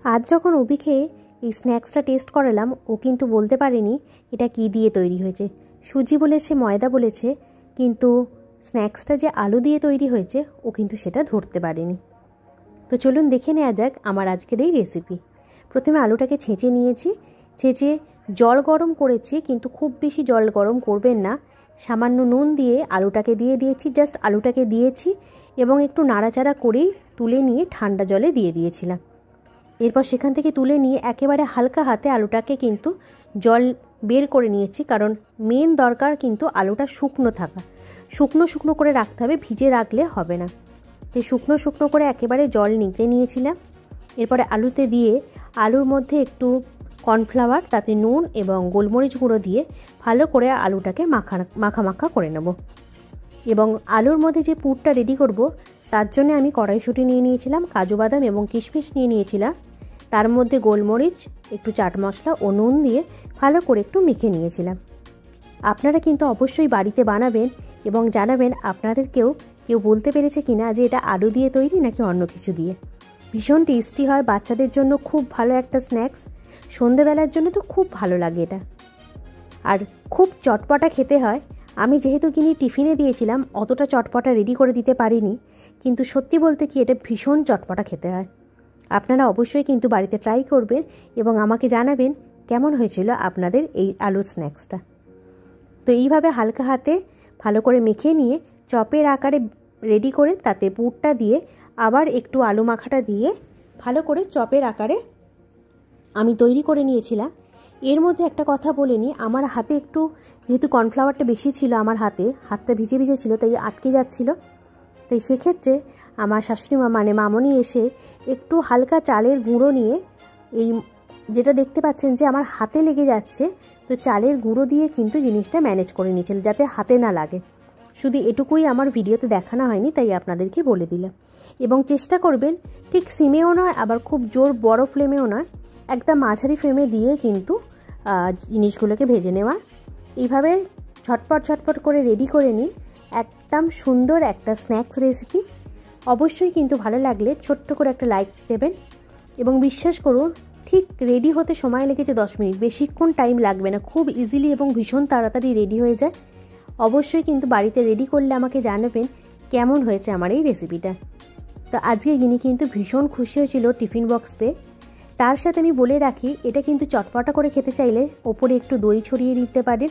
আজ যখন অভিকে এই স্ন্যাক্সটা টেস্ট করালাম, ও কিন্তু বলতে পারেনি এটা কি দিয়ে তৈরি হয়েছে। সুজি বলেছে, ময়দা বলেছে, কিন্তু স্ন্যাক্সটা যে আলু দিয়ে তৈরি হয়েছে ও কিন্তু সেটা ধরতে পারেনি। তো চলুন দেখে নেওয়া যাক আমার আজকের এই রেসিপি। প্রথমে আলুটাকে ছেঁচে নিয়েছি, ছেঁচে জল গরম করেছি, কিন্তু খুব বেশি জল গরম করবেন না। সামান্য নুন দিয়ে আলুটাকে দিয়ে দিয়েছি, জাস্ট আলুটাকে দিয়েছি এবং একটু নাড়াচাড়া করেই তুলে নিয়ে ঠান্ডা জলে দিয়ে দিয়েছিলাম। এরপর সেখান থেকে তুলে নিয়ে একেবারে হালকা হাতে আলুটাকে কিন্তু জল বের করে নিয়েছি, কারণ মেন দরকার কিন্তু আলুটা শুকনো থাকা, শুকনো শুকনো করে রাখতে হবে, ভিজে রাখলে হবে না। তো শুকনো শুকনো করে একেবারে জল নিগড়ে নিয়েছিলাম। এরপরে আলুতে দিয়ে আলুর মধ্যে একটু কর্নফ্লাওয়ার, তাতে নুন এবং গোলমরিচ গুঁড়ো দিয়ে ভালো করে আলুটাকে মাখা মাখা করে নেব। এবং আলুর মধ্যে যে পুরটা রেডি করব তার জন্য আমি কড়াইশুঁটি নিয়ে নিয়েছিলাম, কাজু বাদাম এবং কিশমিশ নিয়ে নিয়েছিলাম। তার মধ্যে গোলমরিচ, একটু চাট মশলা ও নুন দিয়ে ভালো করে একটু মেখে নিয়েছিলাম। আপনারা কিন্তু অবশ্যই বাড়িতে বানাবেন এবং জানাবেন আপনাদেরকেও কেউ বলতে পেরেছে কিনা যে এটা আলু দিয়ে তৈরি নাকি অন্য কিছু দিয়ে। ভীষণ টেস্টি হয়, বাচ্চাদের জন্য খুব ভালো একটা স্ন্যাক্স, সন্ধেবেলার জন্য তো খুব ভালো লাগে এটা, আর খুব চটপটা খেতে হয়। আমি যেহেতু কিনে টিফিনে দিয়েছিলাম, অতটা চটপটা রেডি করে দিতে পারিনি, কিন্তু সত্যি বলতে কি এটা ভীষণ চটপটা খেতে হয়। আপনারা অবশ্যই কিন্তু বাড়িতে ট্রাই করবেন এবং আমাকে জানাবেন কেমন হয়েছিল আপনাদের এই আলুর স্ন্যাক্সটা। তো এইভাবে হালকা হাতে ভালো করে মেখে নিয়ে চপের আকারে রেডি করে তাতে পুরটা দিয়ে আবার একটু আলু মাখাটা দিয়ে ভালো করে চপের আকারে আমি তৈরি করে নিয়েছিলাম। এর মধ্যে একটা কথা বলে নিই, আমার হাতে একটু যেহেতু কর্নফ্লাওয়ারটা বেশি ছিল, আমার হাতটা ভিজে ভিজে ছিল, তাই আটকে যাচ্ছিল। তাই সেক্ষেত্রে আমার শাশুড়ি মা মানে মামনি এসে একটু হালকা চালের গুঁড়ো নিয়ে, এই যেটা দেখতে পাচ্ছেন যে আমার হাতে লেগে যাচ্ছে, তো চালের গুঁড়ো দিয়ে কিন্তু জিনিসটা ম্যানেজ করে নিয়েছিল যাতে হাতে না লাগে। শুধু এটুকুই আমার ভিডিওতে দেখানো হয়নি, তাই আপনাদেরকে বলে দিলাম। এবং চেষ্টা করবেন ঠিক সিমেও নয় আবার খুব জোর বড় ফ্লেমেও নয়, একদম মাঝারি ফ্লেমে দিয়ে কিন্তু জিনিসগুলোকে ভেজে নেওয়া। এইভাবে ঝটপট ঝটপট করে রেডি করে নিন, একদম সুন্দর একটা স্ন্যাক্স রেসিপি। অবশ্যই কিন্তু ভালো লাগলে ছোট্ট করে একটা লাইক দেবেন এবং বিশ্বাস করুন ঠিক রেডি হতে সময় লেগেছে 10 মিনিট, বেশিক্ষণ টাইম লাগবে না, খুব ইজিলি এবং ভীষণ তাড়াতাড়ি রেডি হয়ে যায়। অবশ্যই কিন্তু বাড়িতে রেডি করলে আমাকে জানাবেন কেমন হয়েছে আমার এই রেসিপিটা। তো আজকে গিনি কিন্তু ভীষণ খুশি হয়েছিল টিফিন বক্স পেয়ে। তার সাথে আমি বলে রাখি, এটা কিন্তু চটপটা করে খেতে চাইলে ওপরে একটু দই ছড়িয়ে দিতে পারেন,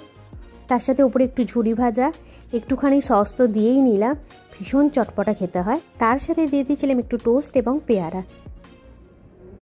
তার সাথে ওপরে একটু ঝুরি ভাজা, একটুখানি সস তো দিয়েই নিলাম, ভীষণ চটপটা খেতে হয়। তার সাথে দিয়ে দিয়েছিলাম একটু টোস্ট এবং পেয়ারা।